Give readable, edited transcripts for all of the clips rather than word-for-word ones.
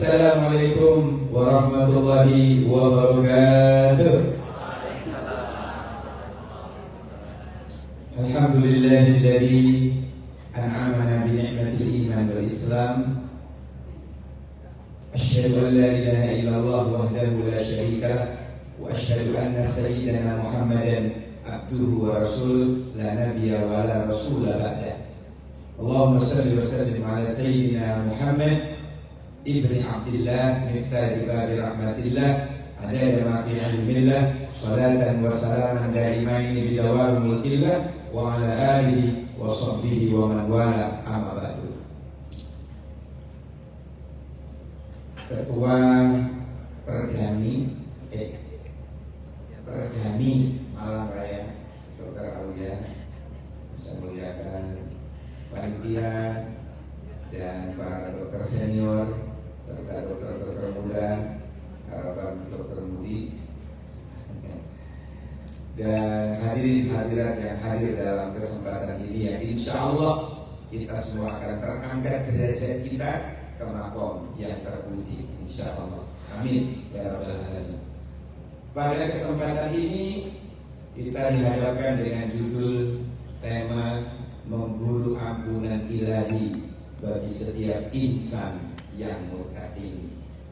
Assalamualaikum warahmatullahi wabarakatuh. Alhamdulillahilladzi an'amana bi ni'matil iman wal islam. Asyhadu an la ilaha illallah wahdahu la syarika lah wa asyhadu anna sayyidana Muhammadan abduhu wa rasul la nabiyya wa la rasula ba'da. Allahumma salli wa sallim ala sayyidina Muhammad ibni Abdillah miftah babi rahmatillah adada ma fi ilmillah salatan wa salaman daimaini bidawam mulkillah wa ala alihi wa sahbihi wa man wala amma ba'du. Ketua Perdani Malang Raya Dr. Aulia bisa muliakan panitia dan para dokter senior serta dokter-dokter muda, harapan dokter mudi, dan hadirin-hadirat yang hadir dalam kesempatan ini yang insya Allah kita semua akan terangkat derajat kita ke makom yang terpuji insya Allah. Amin ya rabbal alamin. Pada kesempatan ini kita dihadapkan dengan judul tema memburu ampunan ilahi bagi setiap insan yang murtad.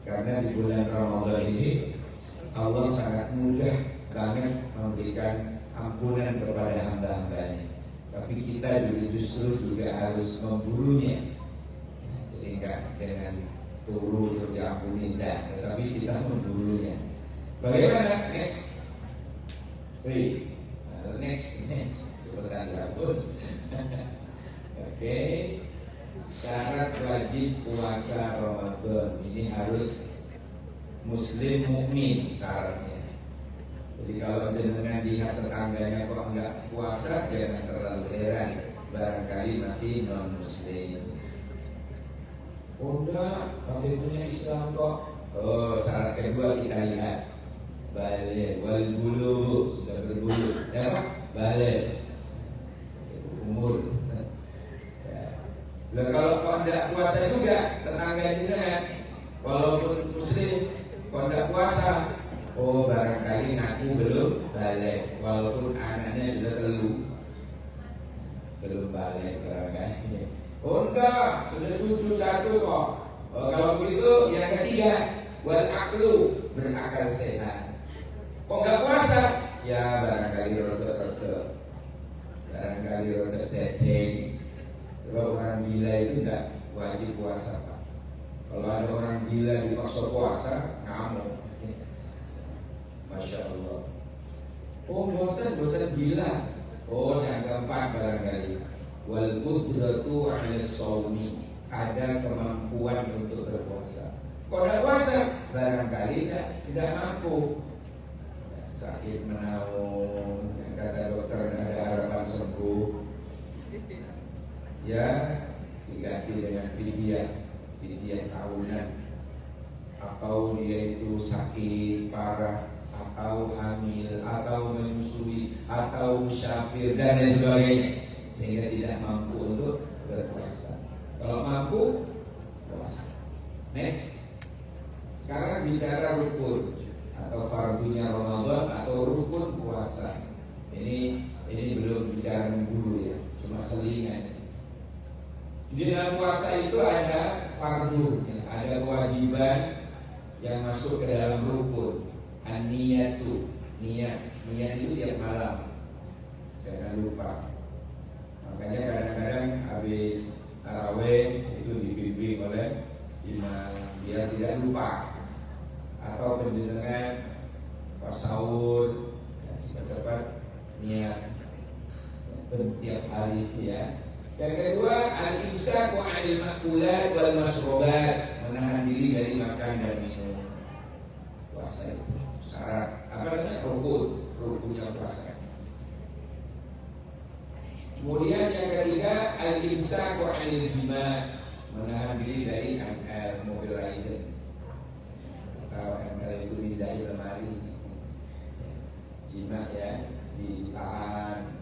Karena di bulan Ramadan ini Allah sangat mudah banget memberikan ampunan kepada hamba-hambanya. Tapi kita justru juga harus memburunya. Jadi enggak dengan turu terus diampuni, tetapi kita memburunya. Bagaimana? Next. Next. Cepetan dihapus. Oke. Syarat wajib puasa Ramadan ini harus muslim mukmin syaratnya. Jadi kalau jenengan lihat tetangganya kok enggak puasa, jangan terlalu heran, barangkali masih non muslim. Oh enggak, KTP-nya Islam kok. Oh, syarat kedua kita lihat balik wal bulu, sudah berbulu, ya Pak? Balik umur. Nah, kalau tidak puasa juga tetangga jenengan, walaupun muslim, kalau tidak puasa, oh barangkali ngaku belum balik, walaupun anaknya sudah belum balik barangkali. Oh enggak, sudah cucu satu kok. Oh, kalau begitu yang ketiga, wal aklu, berakal sehat. Kok enggak puasa? Ya barangkali rotok-rotok, barangkali rotok setting. Sebab orang gila itu tidak wajib puasa Pak. Kalau ada orang gila dipaksa puasa, ngamuk. Masya Allah. Oh buatan gila. Oh yang keempat barangkali wal qudratu 'ala shaumi, ada kemampuan untuk berpuasa. Kalau tidak puasa barangkali tidak mampu. Sakit menaung, yang kata dokter ada harapan sembuh. Ya diganti dengan fidyah tahunan, atau dia itu sakit parah, atau hamil, atau menyusui, atau musafir dan lain sebagainya, sehingga tidak mampu untuk berpuasa. Kalau mampu puasa. Next. Sekarang bicara rukun atau fardunya Ramadan atau rukun puasa. Ini belum bicara mengguru ya, cuma selingan. Di dalam puasa itu ada fardu, ada kewajiban yang masuk ke dalam rukun. An-niyatu, niat itu tiap malam, jangan lupa. Makanya kadang-kadang habis tarawih itu dibimbing oleh imam biar tidak lupa. Atau penjenengan pas sahur cepat-cepat niat tiap hari ya. Yang kedua, al-imsaku 'anil ma'kulat wal masrubat, menahan diri dari makan dan minum. Puasa itu syarat rukunnya puasa. Kemudian yang ketiga, al-imsaku 'anil jima', menahan diri dari ML, mobil legend. Atau ML itu pindahin lemari. Jima ya, ditahan.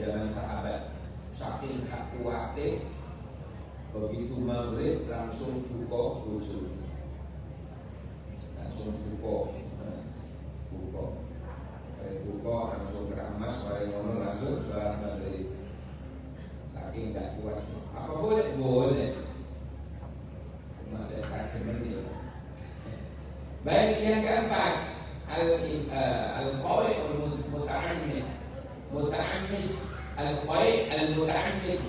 Zaman sahabat saking kuatnya begitu maghrib langsung buka wudhu, langsung buka langsung keramas, mari ngono langsung sholat maghrib. Saking gak kuat. Apa boleh? Boleh. Cuma ada kajian ini. Baik, yang keempat, al-qawi al-muta'ammid. Al-qawi al-muta'ammid,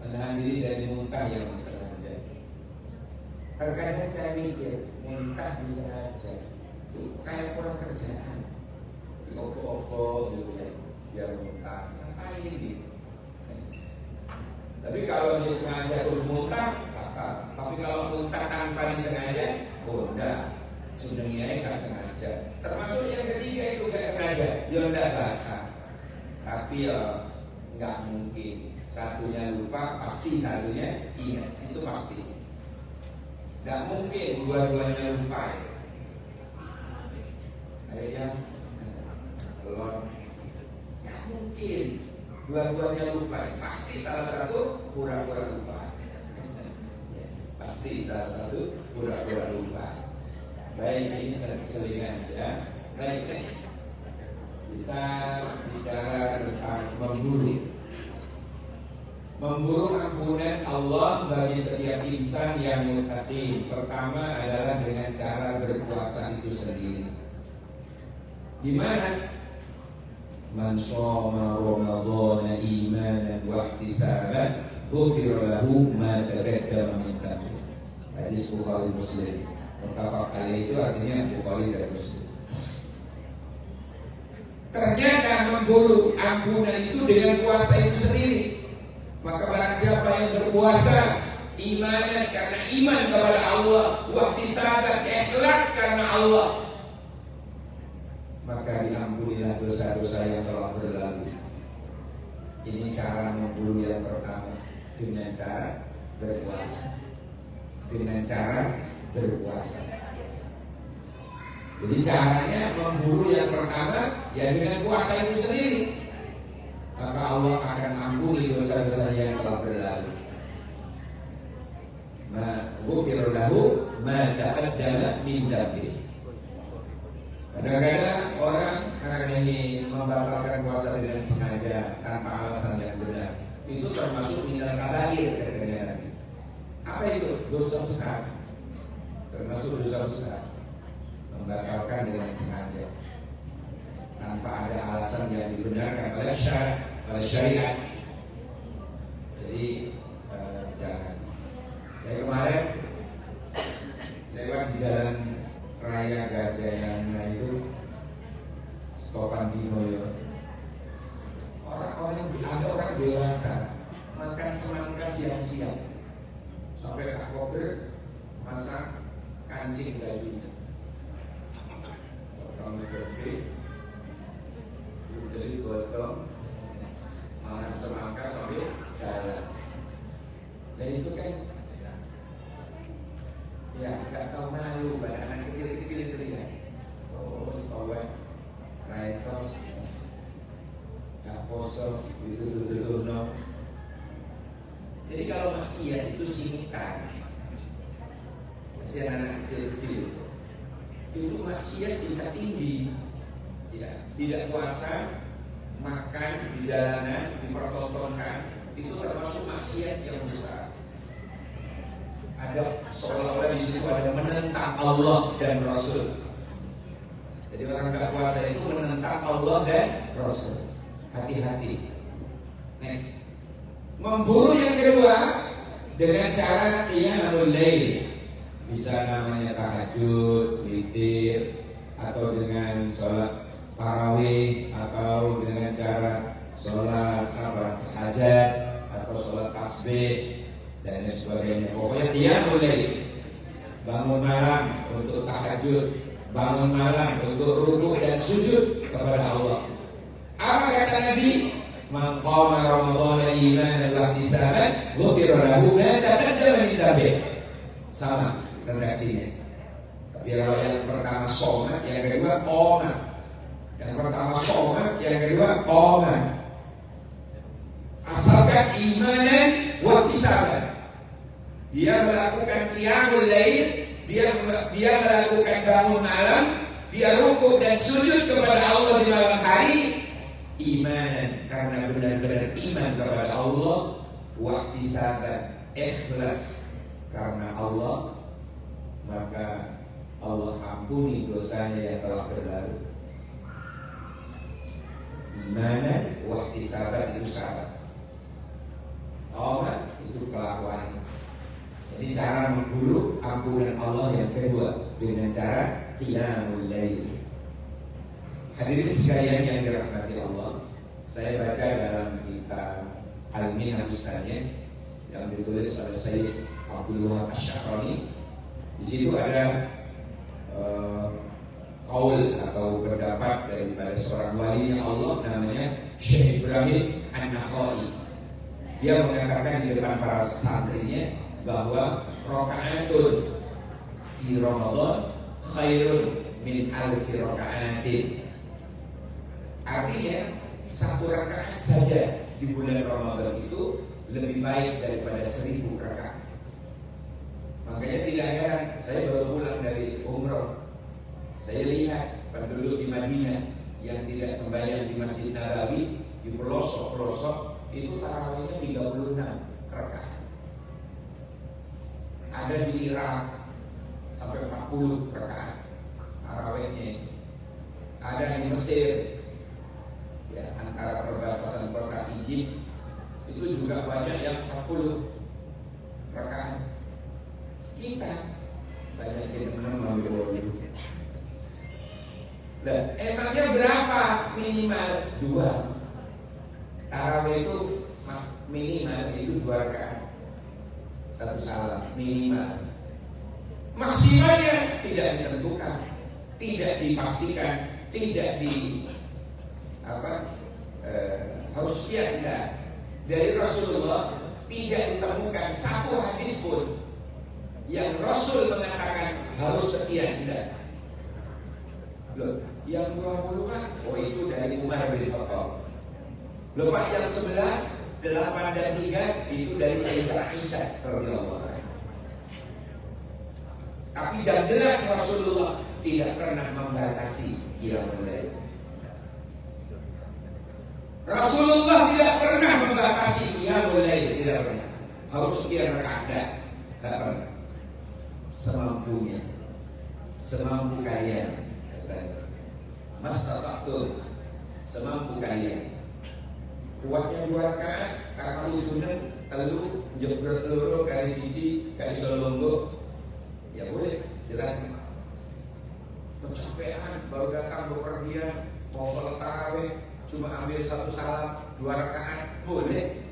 menahan diri dari muntah yang disengaja. Terkadang saya mikir, muntah disengaja itu kayak kurang kerjaan. Opo-opo gitu ya, biar muntah. Ngapain gitu? Tapi kalau disengaja terus muntah, tapi kalau muntah tanpa disengaja, enggak. Sebenarnya nggak sengaja. Termasuk yang ketiga itu nggak sengaja, ya nggak bakal. Tapi ya nggak mungkin. Satunya lupa, pasti satunya ingat. Itu pasti. Nggak mungkin dua-duanya lupa. Ayo ya, belum. Nggak mungkin dua-duanya lupa. Pasti salah satu pura-pura lupa. Pasti salah satu pura-pura lupa. Baik, ini selingan ya. Baik, next. Kita bicara tentang memburu ampunan Allah bagi setiap insan yang muttaqin. Pertama adalah dengan cara berpuasa itu sendiri. Di mana? Man shoma Ramadhana imanan wa ihtisaban ghufira lahu ma taqaddama min dhanbihi. Hadis Bukhari Muslim. Muttafaq alaih itu artinya Bukhari dan Muslim. Ternyata memburu ampunan itu dengan puasa itu sendiri. Maka barang siapa yang berpuasa imanan karena iman kepada Allah, wahtisaban ikhlas karena Allah, maka diampunilah dosa-dosa yang telah berlalu. Ini cara memburu yang pertama, dengan cara berpuasa. Dengan cara berpuasa. Jadi caranya memburu yang pertama ya dengan puasa itu sendiri. Maka Allah akan ampuni dosa-dosa yang telah berlalu. Ma ghufira lahu ma taqaddama min dhanbihi. Kadang-kadang orang karena ingin membatalkan puasa dengan sengaja tanpa alasan yang benar, itu termasuk minal kabair kadang-kadang. Apa itu? Dosa besar. Termasuk dosa besar, membatalkan dengan sengaja tanpa ada alasan yang dibenarkan oleh syariat. Jadi jangan. Saya kemarin lewat di jalan raya Gajayana itu stopan Dinoyo. Ada orang dewasa makan semangka siang-siang sampai tak kober masak kancing bajunya. Potong gede, dari potong, makan semangka sampai jalan. Dan itu kan, ya nggak tahu malu pada anak kecil-kecil itu ya. Oh, sawah, raitos, nggak poso, itu no. Jadi kalau maksiat itu singkat. Maksiat anak kecil-kecil itu maksiat tingkat tinggi ya, tidak puasa, makan di jalanan, dipertontonkan, itu termasuk maksiat yang besar. Ada seolah-olah di situ ada menentang Allah dan Rasul. Jadi orang nggak puasa itu menentang Allah dan Rasul. Hati-hati. Next. Memburu yang kedua dengan cara qiyamul lail. Bisa namanya tahajud, witir, atau dengan sholat tarawih, atau dengan cara sholat hajat, atau sholat tasbih dan lain sebagainya. Pokoknya dia mulai bangun malam untuk tahajud, bangun malam untuk rukuk dan sujud kepada Allah. Apa kata Nabi? Man qama Ramadhana imanan wa ihtisaban ghufira lahu ma taqaddama min dhanbihi. Sama redaksinya. Tapi kalau yang pertama sholat, yang kedua qoma. Yang pertama sholat, yang kedua qoma. Asalkan imanan wa ihtisaban. dia melakukan qiyamul lail, dia melakukan bangun malam, dia rukuk dan sujud kepada Allah di malam hari, imanan, karena benar-benar iman kepada Allah, wahtisaban, ikhlas karena Allah, maka Allah ampuni dosanya yang telah berlalu. Imanan, wahtisaban itu syarat. Allah itu kelakuan. Jadi cara memburu ampunan Allah yang kedua dengan cara qiyamul lail. Hadirin sekalian yang dirahmati Allah, saya baca dalam kitab Al-Minhaj As-Saniyah yang ditulis oleh Syekh Abdul Wahab Asy-Sya'rani. Di situ ada qaul atau pendapat daripada seorang wali Allah namanya Syekh Ibrahim An-Nakhai. Dia mengatakan di depan para santrinya bahwa rakaatun fi Ramadan khairun min alfi rakaatin. Artinya satu rakaat saja di bulan Ramadan itu lebih baik daripada 1000 rakaat. Makanya tidak heran, saya baru pulang dari umroh, saya lihat penduduk di Madinah yang tidak sembahyang di Masjid Nabawi, di pelosok-pelosok itu tarawihnya 36 rakaat. Ada di Irak sampai 40 rakaat tarawihnya. Ada di Mesir, ya, antara perbatasan kota Egypt itu juga banyak yang 40 rakaat. Kita banyak sih teman-teman ambil dulu. Nah, emangnya berapa minimal 2? Tarawih itu minimal itu 2 rakaat, 1 salam minimal. Maksimalnya tidak ditentukan, tidak dipastikan, tidak harus sekian, tidak. Dari Rasulullah tidak ditemukan satu hadis pun yang Rasul mengatakan harus sekian, tidak. Loh, yang 20 kan, oh itu dari Umar bin Khattab. Lepas yang 11, 8 dan 3 itu dari Sayyidah Aisyah radhiyallahu anha. Tapi yang jelas Rasulullah tidak pernah membatasi qiyamul lail. Rasulullah tidak pernah membatasi qiyamul lail, tidak pernah. Harus sekian rakaat, tidak pernah. Semampunya, semampu kalian. Mastata'tum, semampu kalian. Kuatnya 2 rakaat karena lutunan telu jebrot loro kali siji kali solonggo, ya boleh, silakan. Kecapean baru datang bepergian mau sholat tarawih cuma ambil 1 salam 2 rakaat boleh.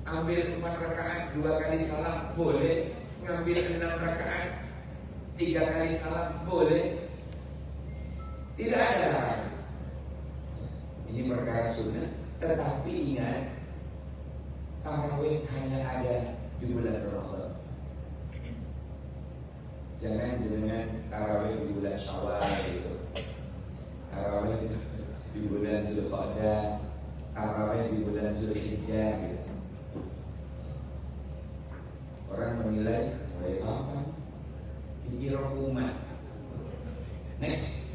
Ambil 4 rakaat 2 kali salam boleh. Ngambil 6 rakaat 3 kali salam boleh. Tidak ada larangan. Ini perkara sunnah. Tetapi ingat, tarawih hanya ada di bulan Ramadan. Jangan tarawih di bulan Syawal gitu. Tarawih di bulan Zulqa'dah, tarawih di bulan Zulhijjah gitu. Orang menilai, wah apa? Pikir umat. Next.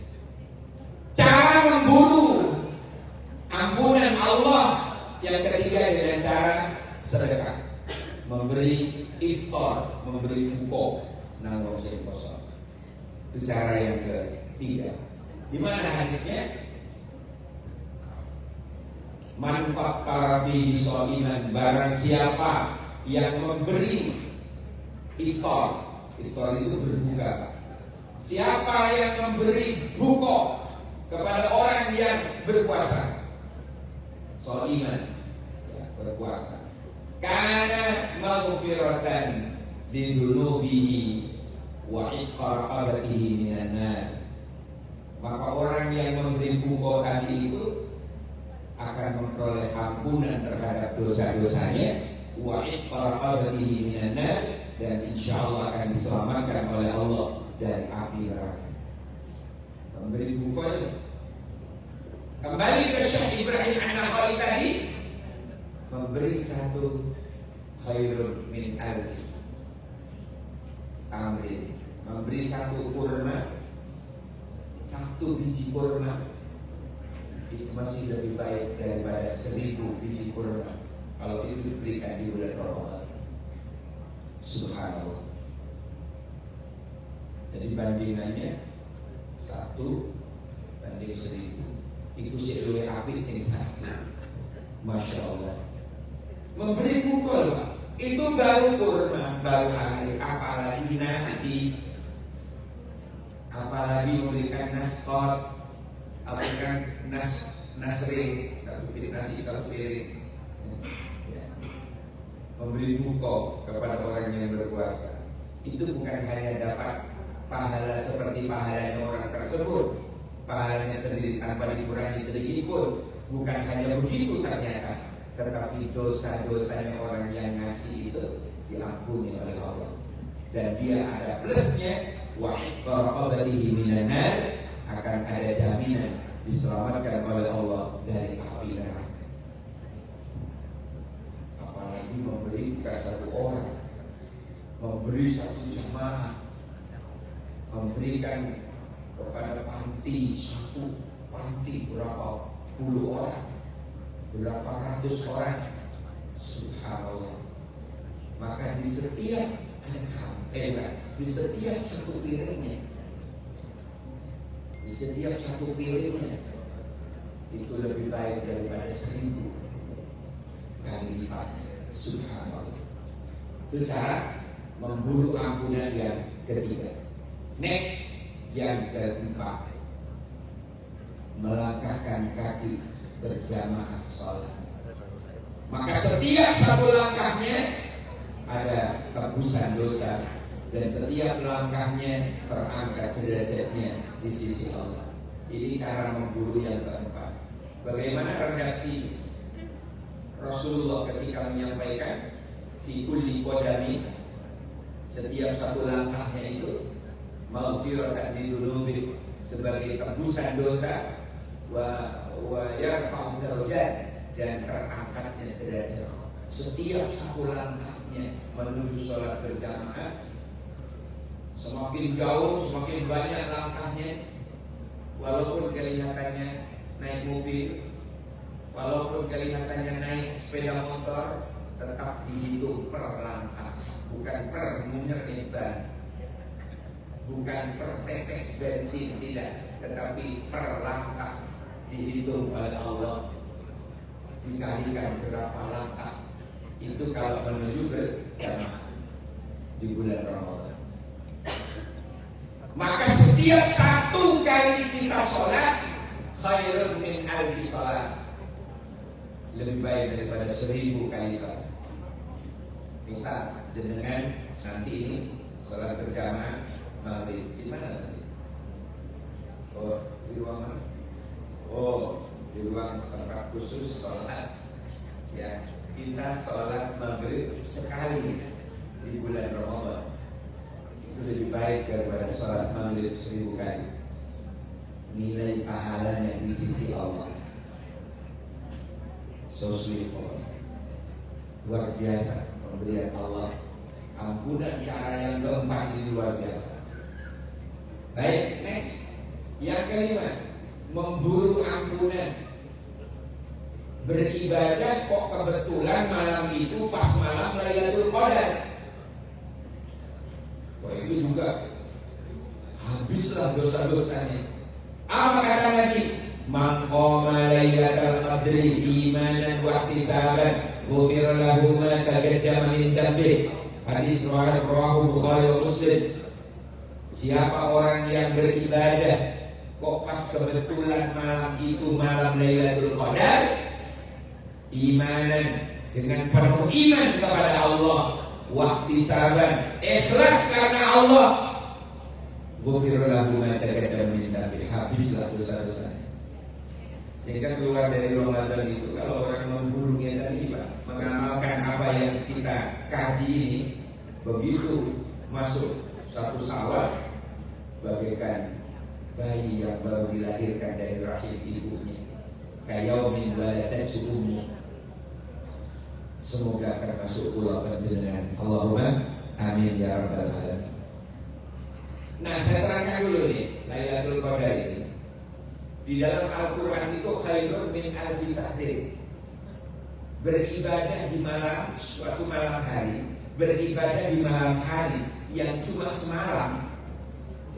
Cara memburu ampunan Allah yang ketiga dengan cara sedekah, memberi iftar, memberi buko, nanggung kosong. Itu cara yang ketiga. Di mana hadisnya? Manfaat karafi sholiman, barang siapa yang memberi iftar, iftar itu berbuka. Siapa yang memberi buko kepada orang yang berpuasa, sholiman, ya, berpuasa, kana maghfiratan bidunubihi wa iqra'abatihi minan nar, maka orang yang memberi buko tadi itu akan memperoleh ampunan terhadap dosa-dosanya, wa iqra'abatihi minan nar, dan insyaallah akan diselamatkan oleh Allah dari api neraka. Memberi buko ini. Kembali ke Syekh Ibrahim An-Nakhai tadi, memberi 1 khairun min alfi. beli satu kurma, satu biji kurma itu masih lebih baik daripada 1000 biji kurma kalau itu diberikan di bulan Ramadan. Subhanallah. Jadi bandingannya 1 banding 1000. Itu sih luwih apik sing satu. Masya Allah. Memberi pukul, Pak. Itu baru kurma, baru air, apalagi nasi, apalagi memberikan naskot, apalagi nasri, nasi satu piring. Ya. Memberi pukul kepada orang yang berpuasa. Itu bukan hanya dapat pahala seperti pahalanya orang tersebut, pahalanya sendiri tanpa dikurangi sedikit pun. Bukan hanya begitu ternyata, tetapi dosa-dosanya orang yang ngasih itu diampuni oleh Allah. Dan dia ada plusnya, wa iqra'abatihi minan nar, akan ada jaminan diselamatkan oleh Allah dari api neraka. Apalagi memberi bukan satu orang, memberi satu jamaah, memberikan kepada panti, satu panti berapa puluh orang, berapa ratus orang. Subhanallah. Maka di setiap di setiap satu piringnya, di setiap satu piringnya itu lebih baik daripada 1000 kali lipat. Subhanallah. Itu cara memburu ampunan yang ketiga. Next, yang keempat, melangkahkan kaki berjamaah sholat. Maka setiap satu langkahnya ada tebusan dosa, dan setiap langkahnya terangkat derajatnya di sisi Allah. Ini cara memburu yang keempat. Bagaimana redaksi Rasulullah ketika menyampaikan fi kulli qadami, setiap satu langkahnya itu maghfiratan lidzunubi, sebagai tebusan dosa, wa yarfa'u darajat, dan terangkatnya derajat. Setiap satu langkahnya menuju sholat berjamaah, semakin jauh, semakin banyak langkahnya. Walaupun kelihatannya naik mobil, walaupun kelihatannya naik sepeda motor, tetap dihitung per langkah, bukan per menyernih ban, bukan per tetes bensin, tidak, tetapi per langkah dihitung oleh Allah, dikalikan berapa langkah. Itu kalau menuju berjamaah di bulan Ramadan. Maka setiap satu kali kita sholat khairun min alfi sholat, lebih baik daripada 1000 kali sholat. Misal jenengan nanti ini sholat berjamaah maghrib di mana nanti? Oh, di ruangan. Oh, di ruang tempat khusus sholat. Ya, kita sholat maghrib sekali di bulan Ramadan. Itu lebih baik daripada sholat maghrib 1000 kali. Nilai pahalanya di sisi Allah so sweet, luar biasa pemberian Allah. Ampunan cara yang keempat ini luar biasa. Baik, next, yang kelima, memburu ampunan. Beribadah kok kebetulan malam itu pas malam Lailatul Qadar. Wah, itu juga habislah dosa-dosanya. Apa kata Nabi? Man qama Lailatul Qadri imanan wa ihtisaban ghufira lahu ma taqaddama min dhanbi. Hadis riwayat rawahu Bukhari wa Muslim. Siapa orang yang beribadah kok pas kebetulan malam itu malam Lailatul Qadar, imanan, dengan penuh iman kepada Allah, wahtisaban, ikhlas karena Allah, ghufira lahu ma taqaddama min dhanbi, habislah dosa-dosanya. Sehingga keluar dari Ramadan itu, kalau orang memburunya tadi, Pak, mengamalkan apa yang kita kaji ini, begitu masuk satu Syawal, bagaikan bayi yang baru dilahirkan dari rahim ibunya, kayaumin waladat ummu. Semoga termasuk pula panjenengan. Allahumma amin ya rabbal alamin. Nah, saya terangkan dulu nih Lailatul Qadar ini. Di dalam Al-Quran itu khairun min alfi sahrin. Beribadah di malam, suatu malam hari, beribadah di malam hari yang cuma semalam,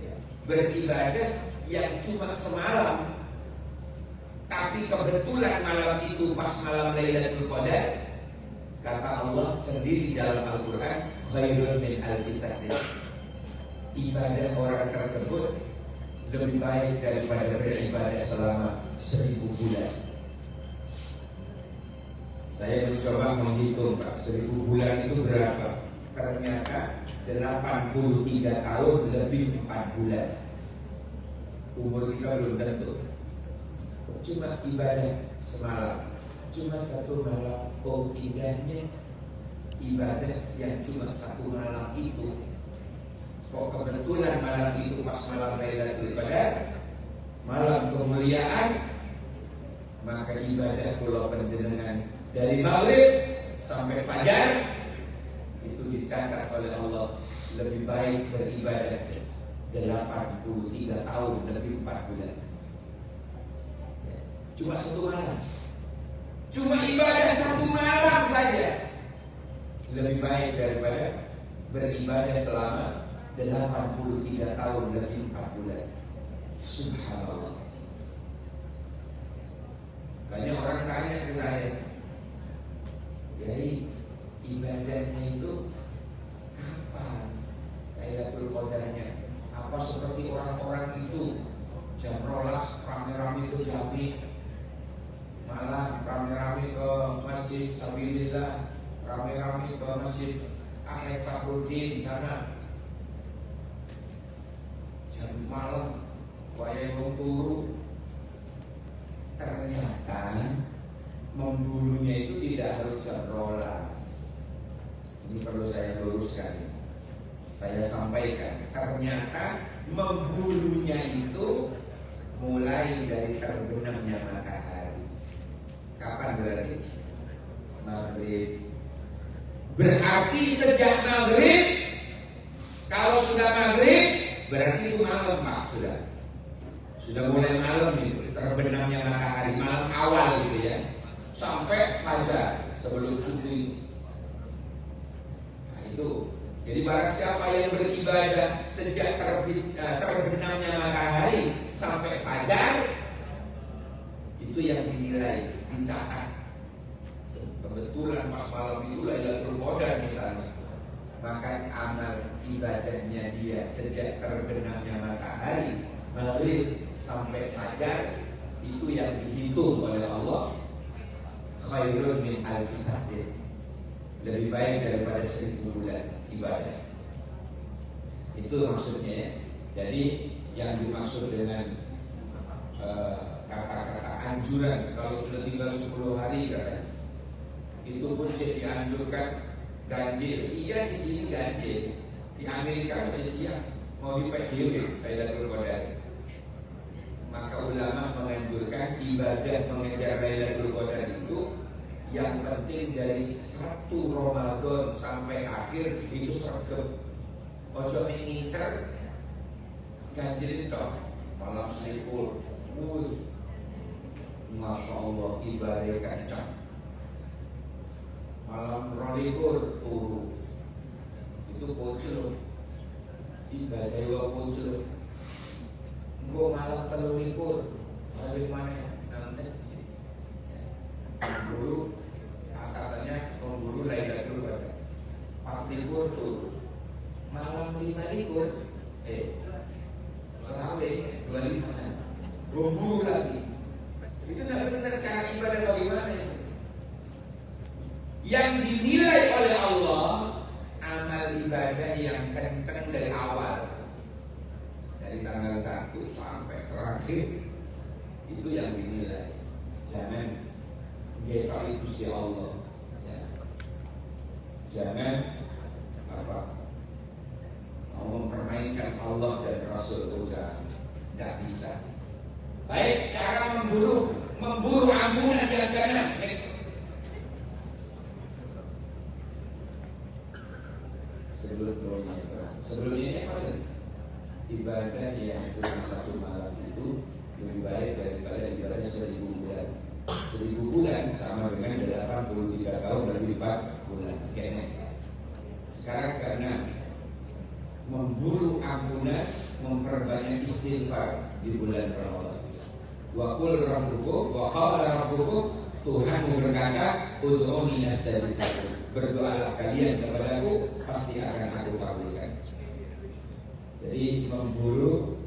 ya, beribadah yang cuma semalam, tapi kebetulan malam itu pas malam Lailatul Qadar, kata Allah sendiri dalam Al-Quran, khairun min alfi sahrin. Ibadah orang tersebut lebih baik daripada beribadah selama 1000 bulan. Saya mencoba menghitung, Pak, 1000 bulan itu berapa? Ternyata 83 tahun lebih 4 bulan. Umur kita belum tentu. Cuma ibadah semalam, cuma satu malam. Oh, indahnya ibadah yang cuma satu malam itu. Kok kebetulan malam itu pas malam Lailatul Qadar, malam kemuliaan, maka ibadah kula panjenengan dari maghrib sampai fajar itu dicatat oleh Allah lebih baik beribadah 83 tahun lebih 4 bulan. Cuma satu malam, cuma ibadah satu malam saja lebih baik daripada beribadah selama 83 tahun lebih 4 bulan. Subhanallah. Banyak orang tanya ke saya, jadi ibadahnya itu kapan Lailatul Qadarnya? Apa seperti orang-orang itu jam rolas rame-rame ke Jambi, malah rame-rame ke Masjid Sabilillah, rame-rame ke Masjid Akhir Fakhruddin sana, jam malam wayang wong turu. Ternyata membunuhnya itu tidak harus jam rolas. Ini perlu saya luruskan, saya sampaikan. Ternyata membunuhnya itu mulai dari terbenamnya matahari. Kapan berarti? Maghrib. Berarti sejak maghrib, kalau sudah maghrib berarti itu malam, Pak, sudah mulai malam itu, terbenamnya matahari, malam awal gitu ya, sampai fajar sebelum subuh. Nah, itu. Jadi barang siapa yang beribadah sejak terbenamnya matahari sampai fajar, itu yang dinilai, dicatat. Kebetulan pas malam itu Lailatul Qadar misalnya, maka amal ibadahnya dia sejak terbenamnya matahari maghrib sampai fajar itu yang dihitung oleh Allah khairun min alfi sahrin, lebih baik daripada 1000 bulan ibadah. Itu maksudnya ya. Jadi yang dimaksud dengan kata-kata anjuran kalau sudah tinggal 10 hari katanya, itu pun saya dianjurkan ganjil. Iya, di sini ganjil. Di Amerika masih siap mau di PJW Lailatul Qadar. Maka ulama menganjurkan ibadah mengejar Lailatul Qadar itu yang penting dari 1 Ramadan sampai akhir itu sergap. Ojo ngincer ganjil itu malam selipur. Masya Allah ibadah kencang. Malam rolikur turu itu bocil, ibadah wa bocil. Gua malam telulikur hari mana dalam masjid. Dulu atasannya pemburu Lailatul Qadar. Partikur turu. Malam 5 likur, terawih 25, buru lagi. Itu tidak benar cara ibadah bagaimana ya? Yang dinilai oleh Allah amal ibadah yang kencang dari awal, dari tanggal 1 sampai terakhir, itu yang dinilai. Jangan getok itu si Allah ya. Jangan mau mempermainkan Allah dan Rasul itu tidak bisa. Baik, cara memburu ampunan yang kanan. Sebelum ini 24 bulan. Oke, next. Sekarang karena memburu ampunan, memperbanyak istighfar di bulan Ramadan. Wa qul rabbukum wa qala rabbukum, Tuhanmu berkata, ud'uni astajib lakum. Berdoalah kalian kepadaku, pasti akan aku kabulkan. Jadi memburu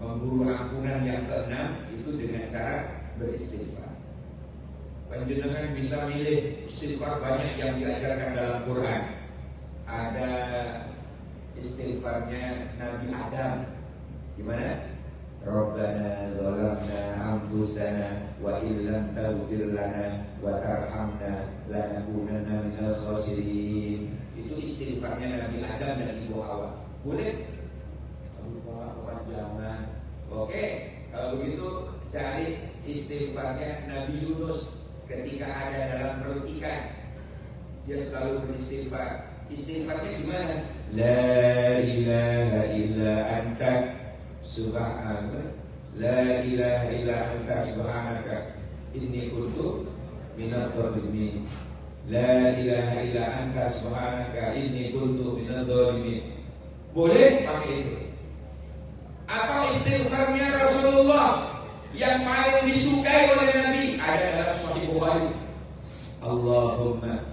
ampunan yang keenam itu dengan cara beristighfar. Panjenengan bisa milih istighfar banyak yang diajarkan dalam Quran. Ada istighfarnya Nabi Adam. Gimana? Rabbana zalamna anfusana wa illam taghfir lana wa tarhamna lanakunanna minal khasirin. Itu istighfarnya Nabi Adam dan Ibu Hawa. Boleh? Jangan. Oke, kalau begitu cari istighfarnya Nabi Yunus ketika ada dalam perut ikan. Dia selalu beristighfar. Istighfarnya gimana? La ilaha illa anta subhanaka, la ilaha illa anta subhanaka inni kuntu minadh dhalimin. La ilaha illa anta subhanaka inni kuntu minadh dhalimin. Boleh pakai itu. Atau istighfarnya Rasulullah yang paling disukai oleh Nabi ada dalam Sahih Bukhari. Allahumma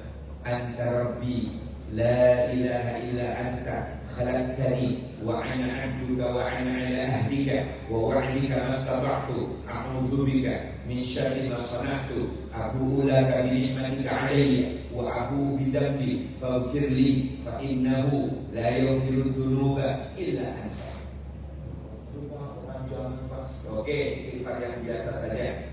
anta rabbi la ilaha illa anta khalaqtani wa ana 'abduka wa ana 'ala ahdika wa wa'dika mastata'tu a'udzu bika min syarri ma sana'tu abu'u laka bi ni'matika 'alayya wa abu'u bi dhanbi faghfir li fa innahu la yaghfiru dzunuba illa anta. Oke, istighfar yang biasa saja.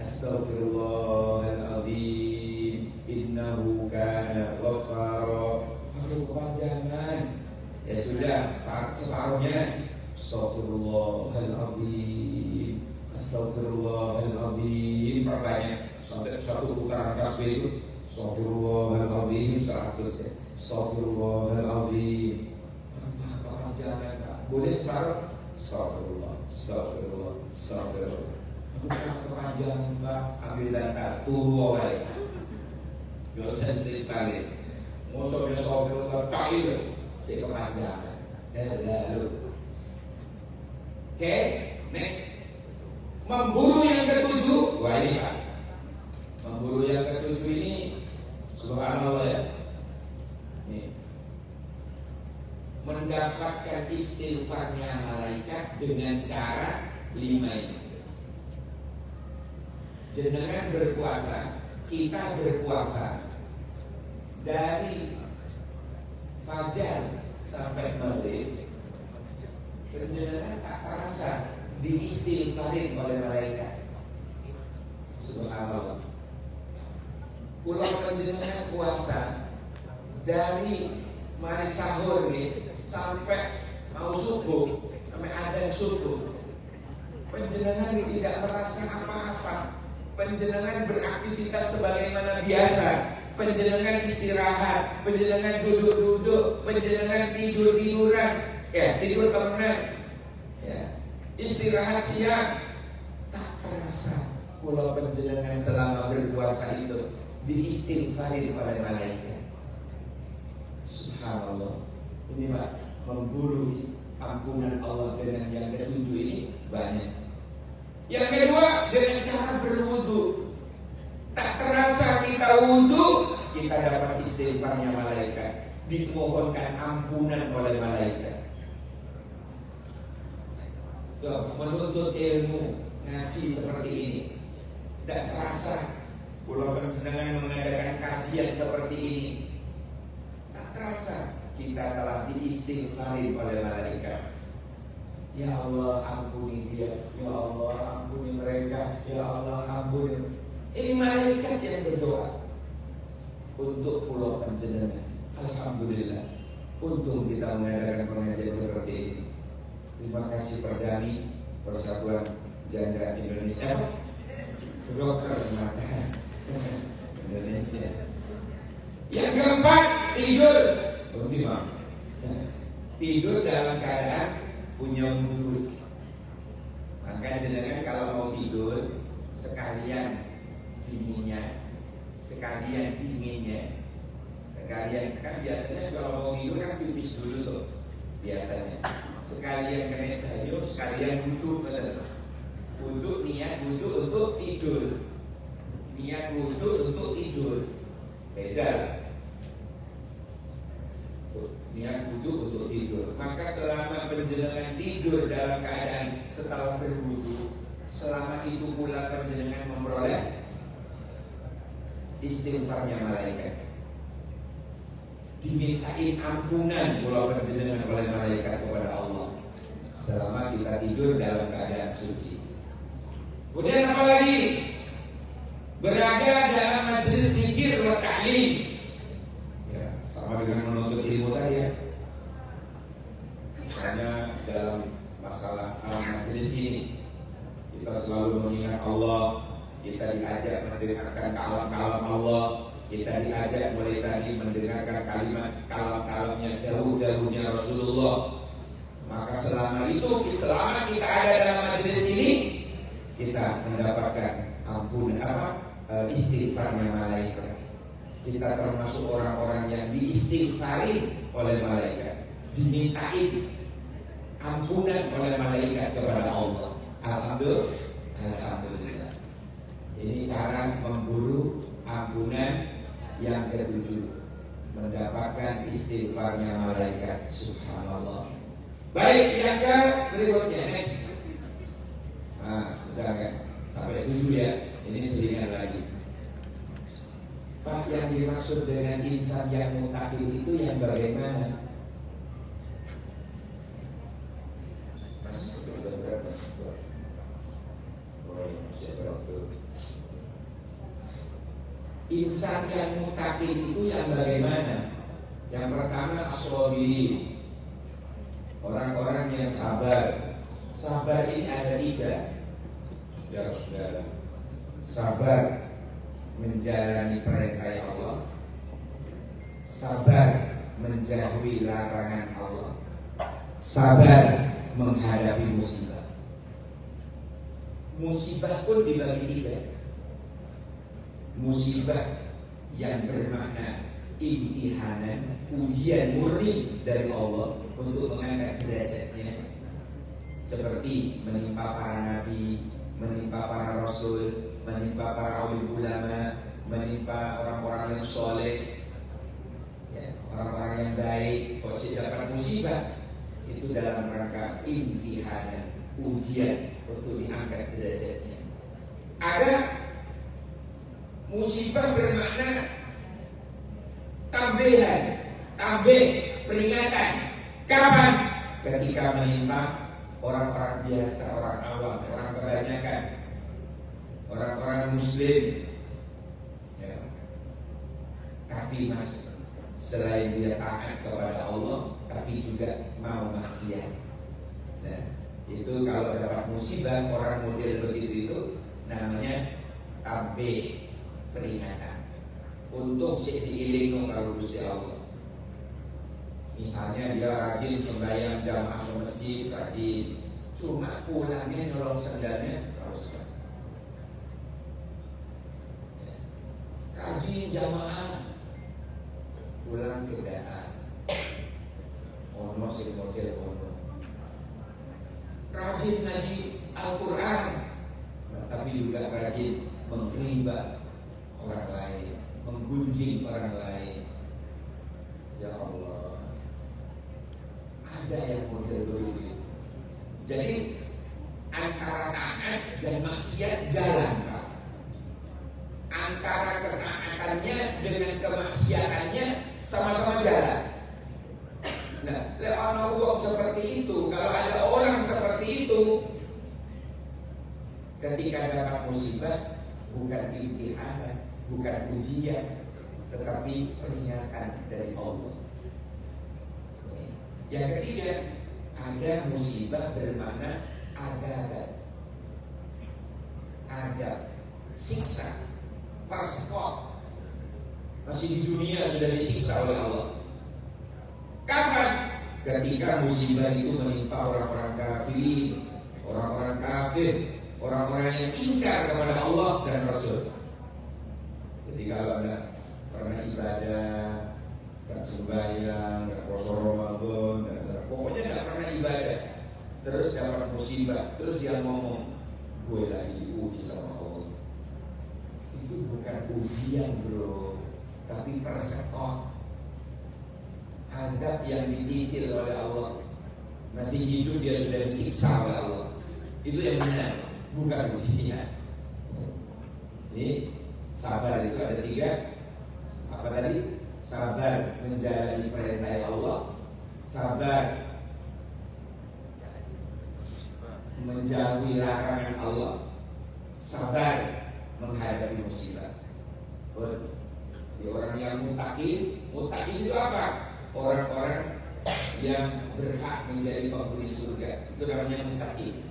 Astaghfirullahaladzim, innahu kana ghaffara. Aduh, kepanjangan. Ya sudah, separuhnya. Astaghfirullahaladzim, astaghfirullahaladzim. Perbanyak sampai satu putaran tasbih itu. Astaghfirullahaladzim 100 ya. Astaghfirullahaladzim. Kepanjangan, Pak. Boleh separuh? Astagfirullah, astagfirullah, astagfirullah. Bukan kepanjangan, Pak. Ambil data, tunggu aja. Gak usah istighfar. Mau astagfirullah, ta'il. Saya kepanjangan. Saya lalu. Oke, next. Memburu yang ketujuh. Wah ini, Pak. Memburu yang ketujuh ini, subhanallah ya. Nih. Mendapatkan istighfarnya malaikat dengan cara 5 ini. Jenengan berpuasa, kita berpuasa dari fajar sampai maghrib, jenengan tak terasa diistighfarin oleh malaikat. Subhanallah. Pulau panjenengan puasa dari mari sahur nih sampai mau subuh, sampai adzan subuh, panjenengan tidak merasa apa-apa. Panjenengan beraktivitas sebagaimana biasa. Panjenengan istirahat, panjenengan duduk-duduk, panjenengan tidur-tiduran, ya tidur kemenang, ya istirahat siang. Tak terasa kalau panjenengan selama berpuasa itu diistighfarin oleh malaikat. Subhanallah. Ini Pak, memburu ampunan Allah dengan yang ketujuh ini banyak. Yang kedua, dengan cara berwudu. Tak terasa kita wudu, kita dapat istighfarnya malaikat, dimohonkan ampunan oleh malaikat. Tuh, menuntut ilmu, ngaji seperti ini, tak terasa. Kalau panjenengan mengadakan kajian seperti ini, tak terasa kita telah diistighfari oleh malaikat. Ya Allah ampuni dia, ya Allah ampuni mereka, ya Allah ampuni. Ini malaikat yang berdoa untuk pulau panjenengan. Alhamdulillah, untung kita mengadakan pengajian seperti ini. Terima kasih Perdami Persatuan Janda Indonesia, Dokter Mata Indonesia. Yang keempat, tidur. Tidur dalam keadaan punya wudu. Maka jenengan kalau mau tidur sekalian dinginnya sekalian dinginnya, sekalian kan biasanya kalau mau tidur kan pipis dulu tuh biasanya, sekalian kena gayung, sekalian wudhu, bener. Wudhu, niat wudhu untuk tidur, niat wudhu untuk tidur, beda lah. Niat wudhu untuk tidur. Maka selama penjenengan tidur dalam keadaan setelah berwudhu, selama itu pula penjenengan memperoleh istighfarnya malaikat, dimintain ampunan pula penjenengan oleh malaikat kepada Allah selama kita tidur dalam keadaan suci. Kemudian apa lagi? Berada dalam majelis zikir wa ta'lim. Ya, sama dengan menuntut ilmu tadi ya. Misalnya dalam masalah majelis ini kita selalu mengingat Allah, kita diajak mendengarkan kalam-kalam Allah, kita diajak mulai tadi mendengarkan kalimat kalam-kalamnya dahulu-dahulunya Rasulullah. Maka selama itu, selama kita ada dalam majelis ini, kita mendapatkan ampunan istighfarnya malaikat. Kita termasuk orang-orang yang diistighfari oleh malaikat, dimintain ampunan oleh malaikat kepada Allah. Alhamdulillah. Ini cara memburu ampunan yang ketujuh, mendapatkan istighfarnya malaikat. Subhanallah. Baik, yang ke berikutnya, next. Nah, sudah kan? Sampai 7 ya. Ini selingan lagi. Pak, yang dimaksud dengan insan yang mutakin itu yang bagaimana? Mas, sudah berapa? Insan yang mutakin itu yang bagaimana? Yang pertama as-sabirin, orang-orang yang sabar. Sabar ini ada 3, saudara-saudara. Sabar menjalani perintah Allah, sabar menjauhi larangan Allah, sabar menghadapi musibah. Musibah pun dibagi 3. Musibah yang bermakna imtihanan, ujian murni dari Allah untuk mengangkat derajatnya, seperti menimpa para nabi, menimpa para rasul, menimpa para alim ulama, menimpa orang-orang yang soleh, ya, orang-orang yang baik. Kalau dapat musibah itu dalam rangka imtihanan, ujian untuk diangkat derajatnya. Ada musibah bermakna tambahan, peringatan. Kapan? Ketika menimpa orang-orang biasa, orang awam, orang kebanyakan, orang-orang muslim, ya. Tapi mas, selain dia taat kepada Allah, tapi juga mau maksiat. Nah, itu kalau dapat musibah orang model begitu itu namanya tambih, peringatan untuk diiling kalau Gusti Allah. Misalnya dia rajin sembahyang jamaah ke masjid, rajin, cuma pulangnya nolong sendalnya harus ya. Rajin jamaah, pulang kedaan, ono sing model ono. Rajin ngaji Al-Quran, tapi juga rajin menghibah orang lain, menggunjing orang lain. Ya Allah, ada yang model begitu. Jadi antara taat dan maksiat jalan, Pak. Antara ketaatannya dengan kemaksiatannya sama-sama jalan. Nah, kalau orang seperti itu, kalau ada orang seperti itu, ketika dapat musibah, bukan imtihanan, bukan ujian, tetapi peringatan dari Allah. Yang ketiga, ada musibah bermakna adab, siksa, persekot. Masih di dunia sudah disiksa oleh Allah. Kapan? Ketika musibah itu menimpa orang-orang kafir, orang-orang kafir, orang-orang yang ingkar kepada Allah dan Rasul. Jadi kalau Anda pernah ibadah, nggak sembahyang, nggak puasa Ramadan, pokoknya nggak pernah ibadah, terus dapat musibah, terus dia ngomong, gue lagi diuji sama Allah. Itu bukan ujian bro, tapi persekot. Adab yang dicicil oleh Allah. Masih hidup dia sudah disiksa oleh Allah. Itu yang benar, bukan ujian. Ini sabar itu ada 3. Apa tadi? Sabar menjalani perintah Allah, sabar menjauhi larangan Allah, sabar menghadapi musibah. Jadi orang yang mutakin itu apa? Orang-orang yang berhak menjadi penghuni surga. Itu namanya mutakin.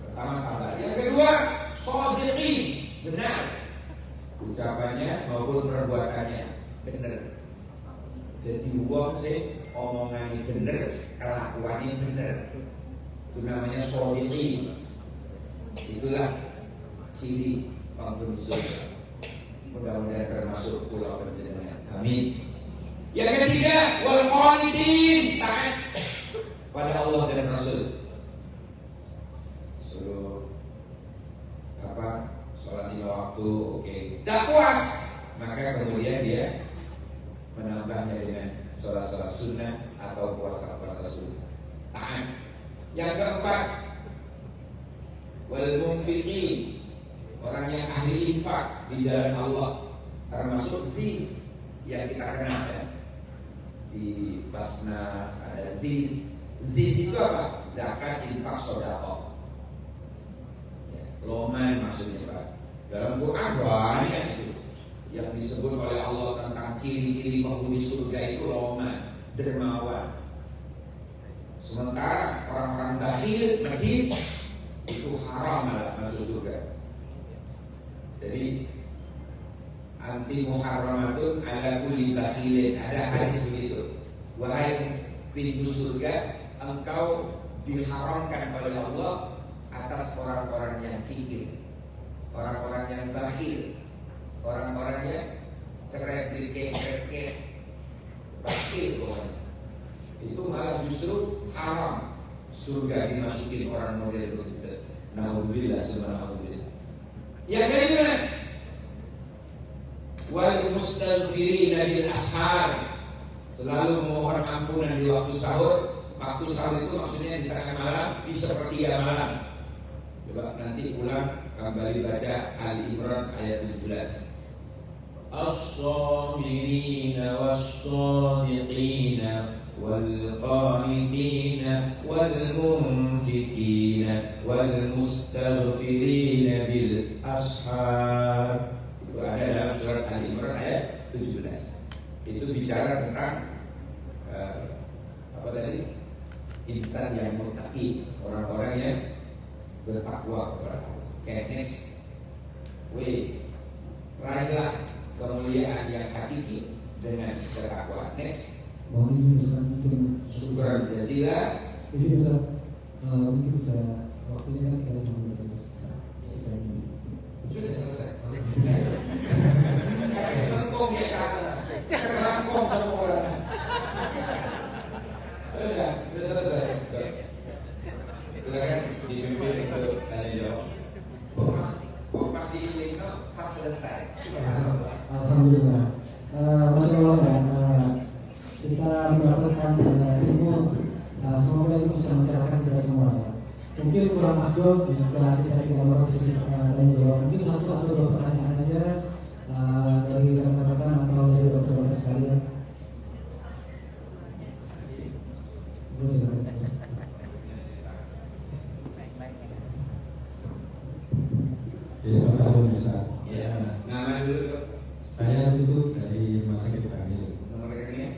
Pertama sabar. Yang kedua, shodiqin, benar. Ucapannya maupun perbuatannya benar. Jadi wong sih omongannya benar, kelakuannya benar. Itu namanya shodiqin. Itulah ciri penghuni surga. Mudah-mudahan termasuk pulau penjenengan. Amin. Yang ketiga, wal qanitin, taat pada Allah dan Rasul. Suruh sholat 5 waktu, oke. Tak puas, maka kemudian dia menambahnya dengan sholat-sholat sunnah atau puasa-puasa sunnah. Taat. Yang keempat, wal munfiqin, orang yang ahli infak di jalan Allah, termasuk ziz yang kita kenal ya. Di Basnas ada ziz. Ziz itu apa? Zakat, infak, sedekah. Ya, loman maksudnya Pak. Dalam Quran banyak itu yang disebut oleh Allah tentang ciri-ciri penghuni surga itu loman, dermawan. Sementara orang-orang bakhil, medit itu haram malah masuk surga. Jadi anti muharramatun ala kulli bakhilin, ada hadis begitu. Wahai pintu surga, engkau diharamkan oleh Allah atas orang-orang yang kikir, orang-orang yang bakhil, orang-orang yang cerewet, bakhil pokoknya. Itu malah justru haram surga dimasukin orang model begitu. Nauzubillah subhanallah. Yang kedua, wal mustaghfirina bil ashar, selalu memohon ampunan di waktu sahur. Waktu sahur itu maksudnya di tengah malam, di sepertiga malam. Coba nanti ulang kembali baca Ali Imran ayat 17. As-sabirina was-sadiqina wal-qanitina wal-munfikina wal-mustaghfirina bil ashar. Itu ada dalam surat Ali Imran ayat 17. Itu bicara tentang apa tadi? Insan yang muttaqi, orang-orang yang bertakwa kepada Allah. Next, raihlah kemuliaan yang hakiki dengan bertakwa. Next, mohon izin mungkin syukur jazila. Izin Ustaz, mungkin bisa waktunya kan kita cuma bisa ini. Sudah selesai. Lengkong ya sana, terlengkong sama orang. Sudah selesai. Silakan dipimpin untuk tanya jawab. Pasti ini pas selesai. Subhanallah. Alhamdulillah. Masya Allah ya. Kita mendapatkan ilmu. Semoga ini bisa mencerahkan kita semua. Mungkin kurang afdol jika kita tidak memproses tanya jawab. Mungkin 1 atau 2 pertanyaan aja dari rekan-rekan atau dari dokter-dokter sekalian. Ya, pertanyaan Ustaz. Ya, nama dulu. Saya tutup dari Rumah Sakit Kamil. Nomor rekeningnya?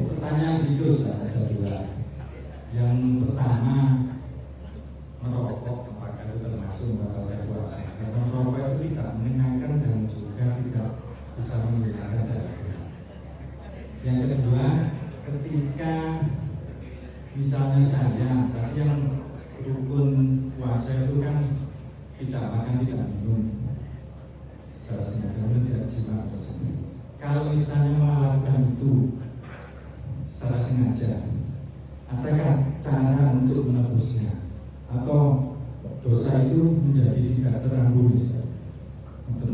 Pertanyaan itu Ustaz ada 2. Yang pertama, merokok apakah itu termasuk membatalkan puasa? Karena merokok itu tidak menyenangkan dan juga tidak bisa menghilangkan dahaga. Yang kedua, ketika misalnya saya, tapi yang rukun puasa itu kan tidak itu menjadi tidak terambung untuk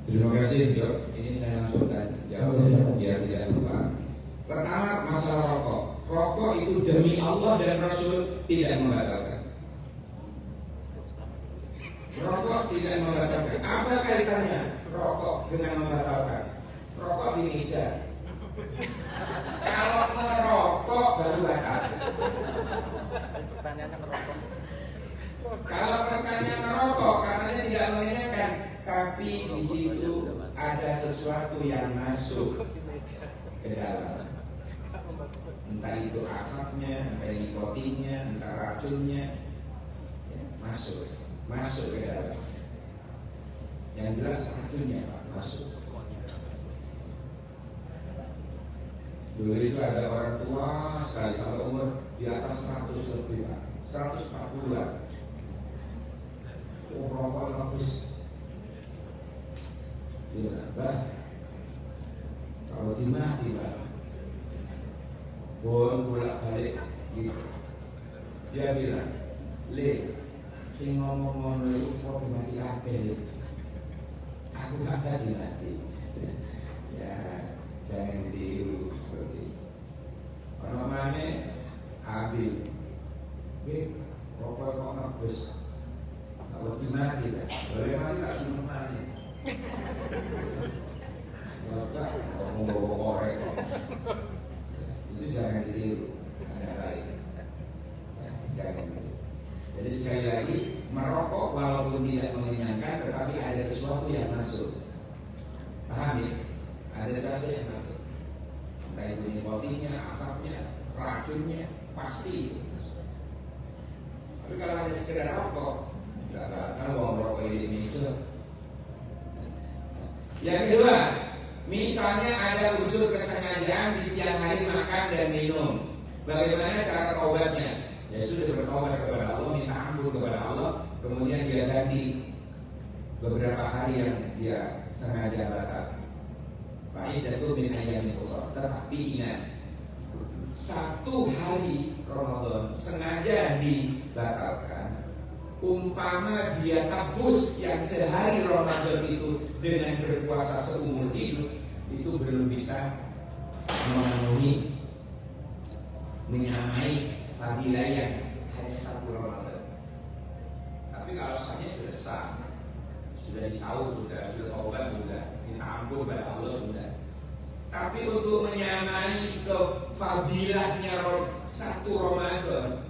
Terima kasih, Dok. Ini saya langsungkan jawab biar tidak lupa. Pertama, masalah rokok. Rokok itu demi Allah dan Rasul tidak membatalkan. Rokok tidak membatalkan. Apa kaitannya rokok dengan membatalkan? Rokok di meja. Kalau merokok baru batal. Pertanyaannya merokok. Kalau pertanyaannya merokok, katanya tidak mengenyangkan, tapi di situ ada sesuatu yang masuk ke dalam. Entah itu asapnya, entah nikotinnya, entah racunnya, ya, masuk ke dalam. Yang jelas racunnya Pak, masuk. Dulu itu ada orang tua sekali sampai umur di atas 100 lebih Pak, 140-an. Rokok bagus. Dia Bah, kalau dimati Pak, bolak balik gitu. Dia bilang, Le, si ngomong itu kok dimati apa Le? Aku gak tadi mati. Ya, jangan ditiru seperti itu. Kalau mana Habib, rokok kok bagus. Kalau dimati tak, boleh mati tak suruh mati. Kalau tak, ngomong bawa korek. Itu jangan ditiru, ada baik. Ya, jangan ditiru. Jadi sekali lagi, merokok walaupun tidak mengenyangkan, tetapi ada sesuatu yang masuk. Paham ya? Ada sesuatu yang masuk. Entah itu nikotinnya, asapnya, racunnya, pasti itu masuk. Tapi kalau hanya sekedar rokok, nggak bakal bawa merokok ini meja. Yang kedua, misalnya ada unsur kesengajaan di siang hari makan dan minum. Bagaimana cara taubatnya? Ya sudah bertaubat kepada Allah, minta ampun kepada Allah, kemudian dia ganti beberapa hari yang dia sengaja batal. Fa'idatu min ayyamin ukhra. Tetapi ingat, satu hari Ramadan sengaja dibatalkan, umpama dia tebus yang sehari Ramadan itu dengan berpuasa seumur hidup, itu belum bisa memenuhi, menyamai fadilah yang hanya satu Ramadan. Tapi kalau sahnya sudah sah, sudah disaur, sudah taubat, sudah minta ampun kepada Allah, sudah. Tapi untuk menyamai kefadilahnya satu Ramadan,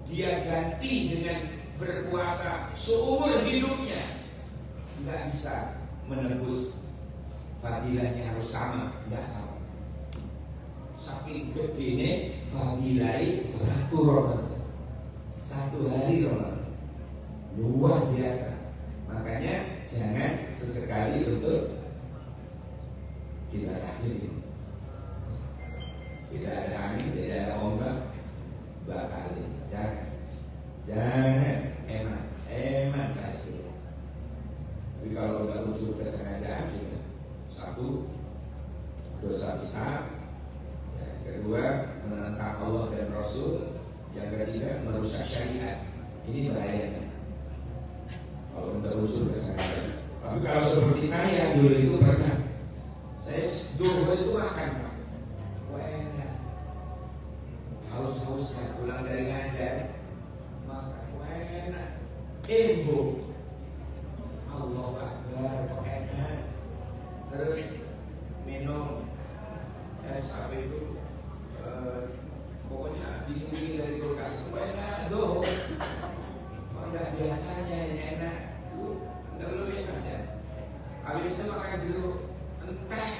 dia ganti dengan berpuasa seumur hidupnya, nggak bisa menebus fadilahnya, harus sama, nggak sama. Saking gedene fadilai satu Ramadan, satu hari Ramadan, luar biasa. Makanya jangan sesekali untuk dibatasi. Tidak ada angin, tidak ada ombak, batalin. Jangan, eman saja. Tapi kalau nggak unsur kesengajaan sudah satu, dosa besar. Yang kedua, menentang Allah dan Rasul. Yang ketiga, merusak syariat. Ini bahayanya kalau nggak unsur kesengajaan. Tapi kalau seperti saya dulu itu pernah, saya dulu itu makan, wah enak, haus-hausnya pulang dari ngajar, makan wah enak, embo, Allah Akbar, kok enak, terus minum es apa itu, pokoknya dingin dari kulkas, wah enak, doh, kok nggak biasanya ini enak, belum ya mas ya, habis itu makan jeruk entek.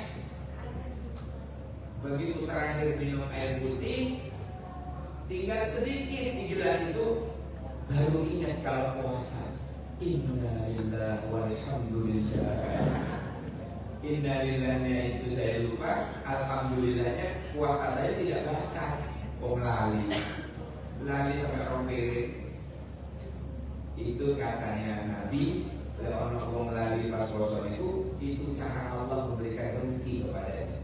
Begitu terakhir minum air putih, tinggal sedikit di gelas itu, baru ingat kalau puasa. Innalillahi walhamdulillah. Innalillahnya itu saya lupa, alhamdulillahnya puasa saya tidak batal. Oh lali sampai rompirik. Itu katanya Nabi, kalau orang lali pas puasa itu cara Allah memberikan rezeki kepadanya.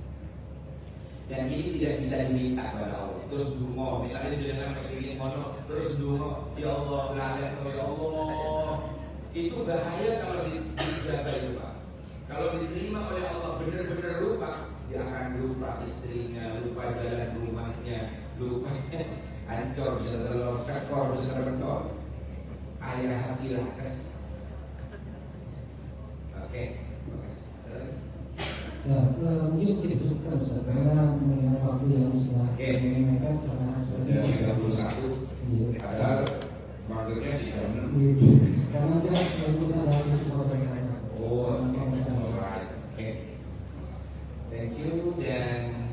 Dan ini tidak bisa diminta kepada Allah. Terus dungo, misalnya dengan kepingin mono, terus dulu ya Allah lalat ya Allah, itu bahaya kalau dijaga itu Pak. Kalau diterima oleh Allah benar-benar lupa, dia akan lupa istrinya, lupa jalan rumahnya, lupa ancor bisa telur, tekor bisa rendol. Ayah hatilah kes. Oke, makasih. Ya, mungkin kita cukupkan Ustaz, karena mengenai waktu yang sudah mepet karena Ya 31. Padahal maghribnya sih jam 6. karena kita sebelumnya ada sesi konferensi. Oh, alright. Oke. Thank you dan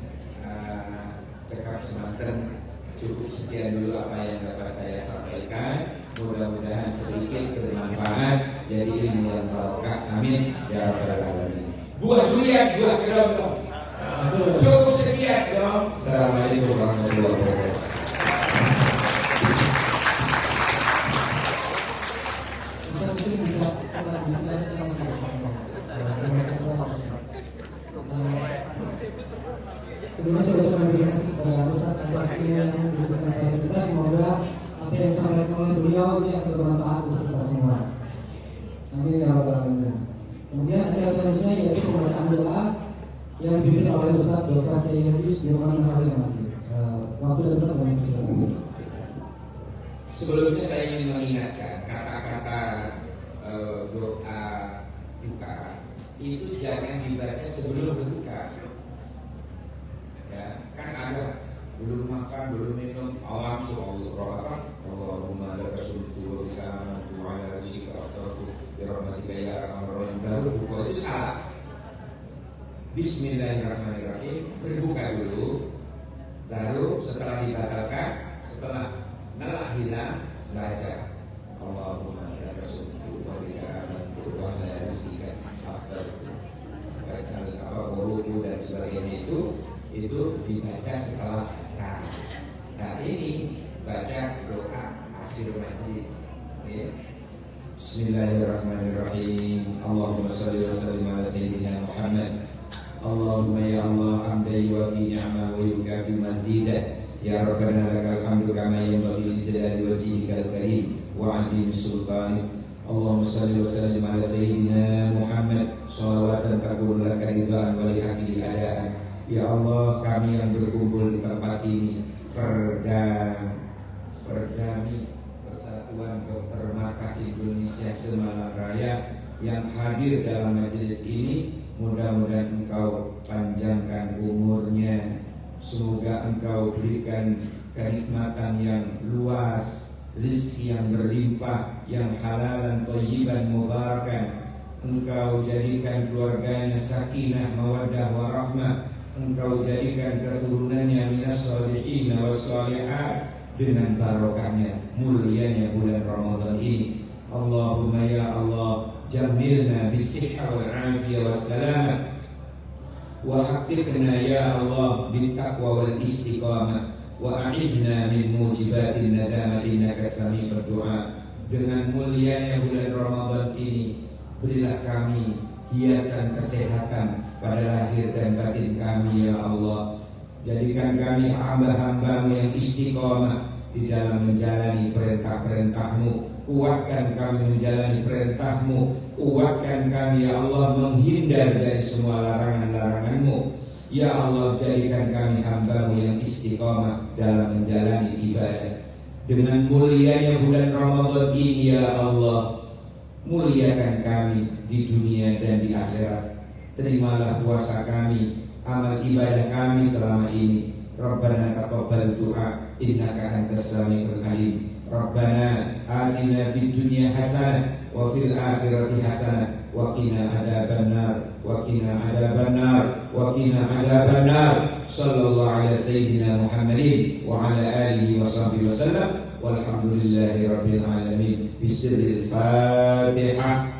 cekap semanten. Cukup sekian dulu apa yang dapat saya sampaikan. Mudah-mudahan sedikit bermanfaat, jadi ilmu yang barokah. Amin ya rabbal alamin. Buah durian, buah kedong dong. Cukup sekian dong. Assalamualaikum warahmatullahi wabarakatuh. Ustaz mungkin bisa sebelumnya saya ucapkan terima kasih kepada Ustaz atas ilmu yang diberikan kepada kita. Semoga apa yang disampaikan oleh beliau ini akan bermanfaat untuk kita semua. Amin ya rabbal alamin. Kemudian acara selanjutnya yaitu pembacaan doa yang dipimpin oleh Ustaz Dr. Kiai Haji Sudirman Harahman. Waktu dan tempat kami persilakan. Sebelumnya saya ingin mengingatkan kata-kata doa buka itu jangan dibaca sebelum berbuka. Ya, kan ada belum makan, belum minum, Allahumma Allahumma laka sumtu wa bika amantu wa ala rizqika aftartu bi rahmatika ya arhamar rahimin. Baru buka itu salah. Bismillahirrahmanirrahim. Berbuka dulu, baru setelah dibatalkan, setelah lelah hilang, baca Allahumma laka sumtu wa bika amantu wa ala rizqika aftartu. Wudu dan sebagainya itu dibaca setelah batal. Nah ini baca doa akhir majlis. Ya. Bismillahirrahmanirrahim. Allahumma shalli wa sallim ala sayyidina Muhammad. Allahumma ya Allah hamdan yuwafi ni'ma wa yukafi mazidah. Ya Rabbana lakal hamdu kama yanbaghi li jalali wajhikal karim wa 'azimi sultanik. Allahumma salli wa sallim ala sayyidina Muhammad shalawatan takun laka ridwan wa li haqqi adaan. Ya Allah, kami yang berkumpul di tempat ini, Perdami Persatuan Dokter Mata Indonesia Semarang Raya yang hadir dalam majelis ini, mudah-mudahan Engkau panjangkan umurnya, semoga Engkau berikan kenikmatan yang luas, rezeki yang berlimpah, yang halal dan thayyiban mubarakan. Engkau jadikan keluarganya sakinah, mawaddah, warahmah. Engkau jadikan keturunannya minas sholihin was sholihat dengan barokahnya, mulianya bulan Ramadan ini. Allahumma ya Allah, jamilna bisihha wal afiyah was salamah wa haqiqna ya Allah bittaqwa wal istiqamah wa a'idna min mujibatin nadamah innaka sami'ud du'a. Dengan mulianya bulan Ramadan ini, berilah kami hiasan kesehatan pada lahir dan batin kami ya Allah. Jadikan kami hamba-hambamu yang istiqomah di dalam menjalani perintah-perintahmu. Kuatkan kami menjalani perintahmu. Kuatkan kami ya Allah menghindar dari semua larangan-laranganmu. Ya Allah, jadikan kami hambamu yang istiqomah dalam menjalani ibadah. Dengan mulianya bulan Ramadan ini ya Allah, muliakan kami di dunia dan di akhirat. Terimalah puasa kami, amal ibadah kami selama ini. Rabbana taqabbal du'a innaka antas samiul alim. Rabbana atina fid dunya hasanah wa fil akhirati hasanah wa qina adzabannar wa qina adzabannar wa qina adzabannar. Sallallahu ala sayyidina Muhammadin wa ala alihi wa sahbihi wasallam. Walhamdulillahi rabbil alamin. Bismillahil Fatihah.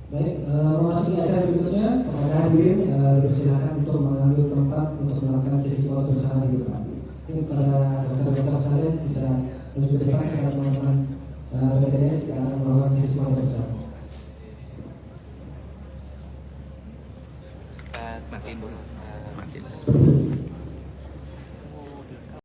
Baik, memasuki acara berikutnya, kepada hadirin dipersilakan untuk mengambil tempat untuk melakukan sesi foto bersama di depan. Ini kepada dokter-dokter sekalian bisa menuju ke depan sekarang teman-teman BPDS kita akan melakukan sesi foto bersama. matiin.